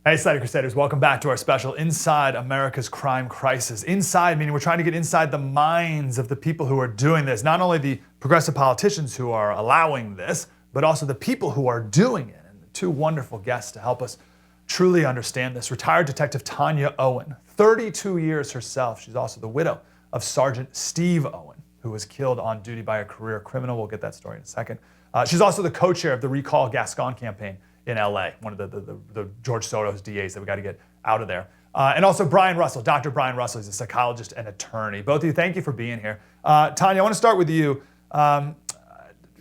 Hey, Slater Crusaders, welcome back to our special Inside America's Crime Crisis. Inside, meaning we're trying to get inside the minds of the people who are doing this, not only the progressive politicians who are allowing this, but also the people who are doing it. And the two wonderful guests to help us truly understand this. Retired Detective Tania Owen, 32 years herself. She's also the widow of Sergeant Steve Owen, who was killed on duty by a career criminal. We'll get that story in a second. She's also the co-chair of the Recall Gascon campaign in LA, one of the George Soros DAs that we got to get out of there. And also Brian Russell, Dr. Brian Russell, he's a psychologist and attorney. Both of you, thank you for being here. Tania, I want to start with you. Can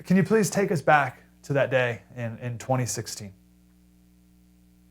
you please take us back to that day in 2016?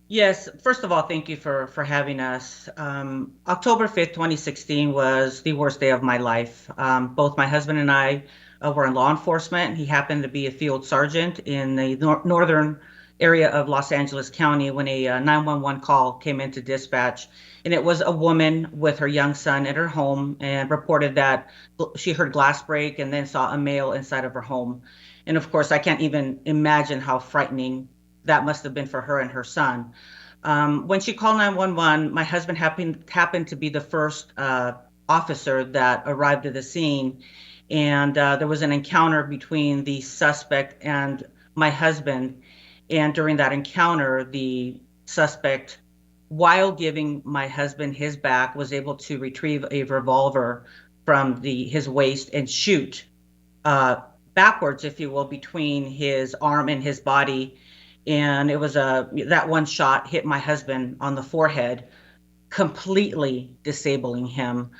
Yes, first of all, thank you for having us. October 5th, 2016 was the worst day of my life. Both my husband and I were in law enforcement. He happened to be a field sergeant in the northern area of Los Angeles County when a 911 call came into dispatch, and it was a woman with her young son at her home and reported that she heard glass break and then saw a male inside of her home. And of course, I can't even imagine how frightening that must have been for her and her son. When she called 911, my husband happened to be the first officer that arrived at the scene, and there was an encounter between the suspect and my husband. And during that encounter, the suspect, while giving my husband his back, was able to retrieve a revolver from his waist and shoot backwards, if you will, between his arm and his body. And it was that one shot hit my husband on the forehead, completely disabling him.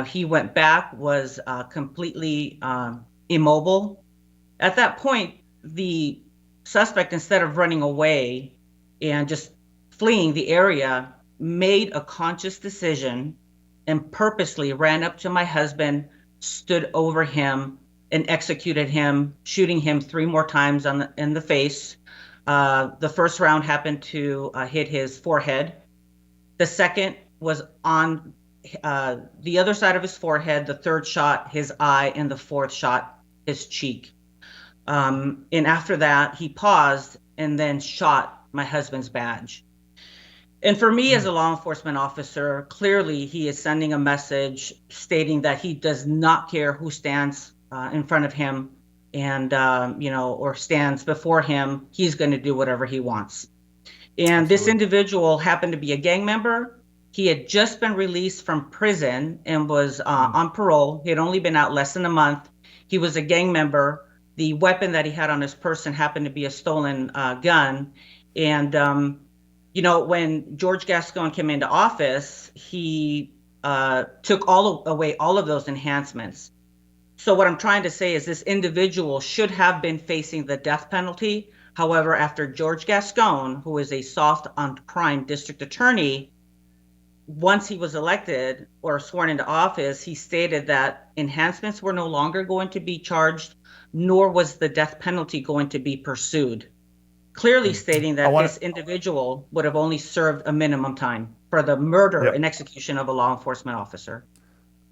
He went back, was completely immobile. At that point, the suspect, instead of running away and just fleeing the area, made a conscious decision and purposely ran up to my husband, stood over him, and executed him, shooting him 3 more times in the face. The first round happened to hit his forehead. The second was on the other side of his forehead. The third shot, his eye, and the fourth shot, his cheek. And after that, he paused and then shot my husband's badge. And for me as a law enforcement officer, clearly he is sending a message stating that he does not care who stands in front of him and, or stands before him. He's going to do whatever he wants. And This individual happened to be a gang member. He had just been released from prison and was on parole. He had only been out less than a month. He was a gang member. The weapon that he had on his person happened to be a stolen gun. And, when George Gascon came into office, he took away all of those enhancements. So what I'm trying to say is this individual should have been facing the death penalty. However, after George Gascon, who is a soft on crime district attorney, once he was elected or sworn into office, he stated that enhancements were no longer going to be charged, nor was the death penalty going to be pursued, clearly stating that this individual would have only served a minimum time for the murder and execution of a law enforcement officer.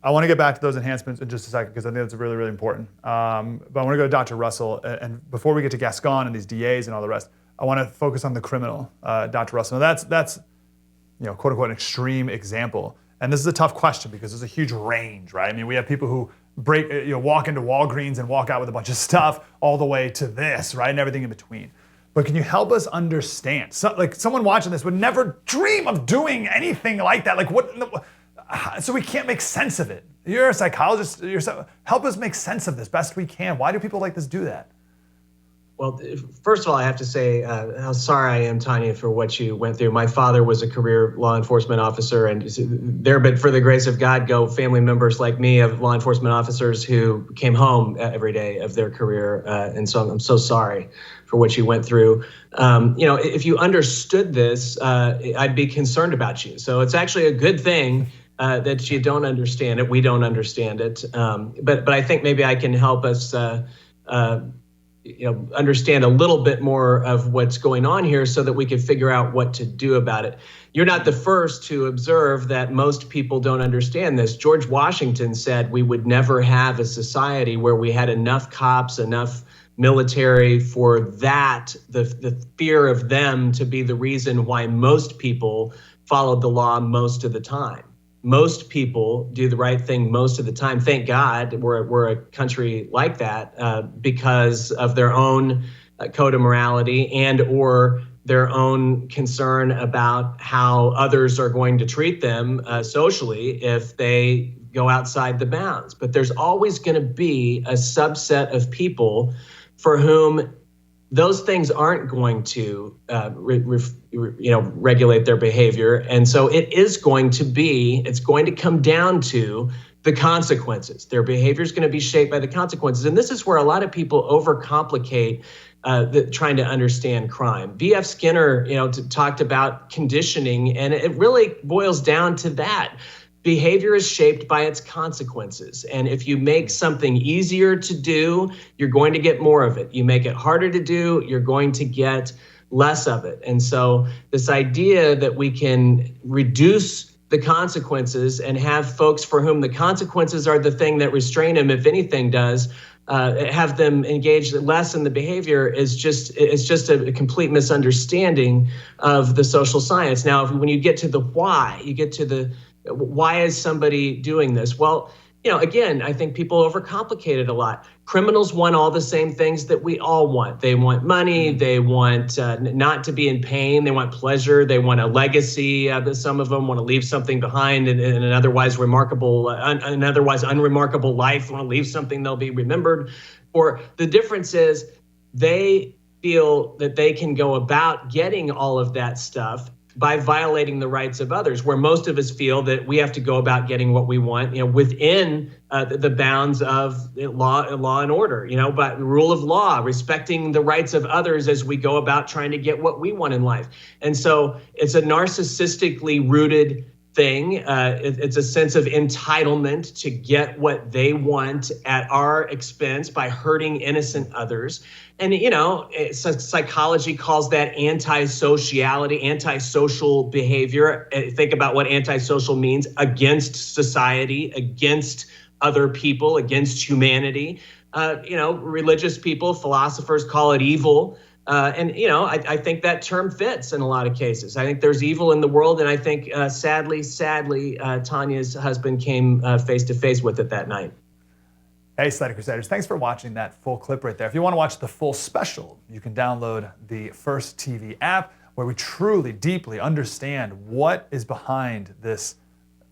I want to get back to those enhancements in just a second because I think that's really, really important. But I want to go to Dr. Russell. And before we get to Gascon and these DAs and all the rest, I want to focus on the criminal, Dr. Russell. Now that's quote unquote, an extreme example. And this is a tough question because there's a huge range, right? I mean, we have people who walk into Walgreens and walk out with a bunch of stuff all the way to this, right? And everything in between. But can you help us understand? Someone watching this would never dream of doing anything like that. So we can't make sense of it. You're a psychologist yourself. Help us make sense of this best we can. Why do people like this do that? Well, first of all, I have to say how sorry I am, Tania, for what you went through. My father was a career law enforcement officer, and there, but for the grace of God, go family members like me of law enforcement officers who came home every day of their career. And so I'm so sorry for what you went through. If you understood this, I'd be concerned about you. So it's actually a good thing that you don't understand it. We don't understand it. But I think maybe I can help us understand a little bit more of what's going on here so that we can figure out what to do about it. You're not the first to observe that most people don't understand this. George Washington said we would never have a society where we had enough cops, enough military, for that, the fear of them to be the reason why most people followed the law most of the time. Most people do the right thing most of the time. Thank God we're a country like that because of their own code of morality and or their own concern about how others are going to treat them socially if they go outside the bounds. But there's always going to be a subset of people for whom those things aren't going to regulate their behavior. And so it's going to come down to the consequences. Their behavior is going to be shaped by the consequences. And this is where a lot of people overcomplicate trying to understand crime. B.F. Skinner, talked about conditioning, and it really boils down to that. Behavior is shaped by its consequences. And if you make something easier to do, you're going to get more of it. You make it harder to do, you're going to get less of it. And so this idea that we can reduce the consequences and have folks for whom the consequences are the thing that restrain them, if anything does, have them engage less in the behavior is just a complete misunderstanding of the social science. Now, when you get to the why, you get to the why is somebody doing this? Well, again, I think people overcomplicate it a lot. Criminals want all the same things that we all want. They want money. They want not to be in pain. They want pleasure. They want a legacy. Some of them want to leave something behind in an otherwise unremarkable life. They want to leave something they'll be remembered for. The difference is they feel that they can go about getting all of that stuff by violating the rights of others, where most of us feel that we have to go about getting what we want, within the bounds of law and order, but rule of law, respecting the rights of others as we go about trying to get what we want in life. And so it's a narcissistically rooted thing. It's a sense of entitlement to get what they want at our expense by hurting innocent others. And, psychology calls that antisocial behavior. Think about what antisocial means: against society, against other people, against humanity. Religious people, philosophers call it evil. I think that term fits in a lot of cases. I think there's evil in the world, and I think sadly, Tania's husband came face to face with it that night. Hey, Slater Crusaders, thanks for watching that full clip right there. If you want to watch the full special, you can download the First TV app, where we truly, deeply understand what is behind this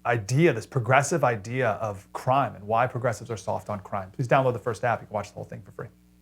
idea, this progressive idea of crime, and why progressives are soft on crime. Please download the First app. You can watch the whole thing for free.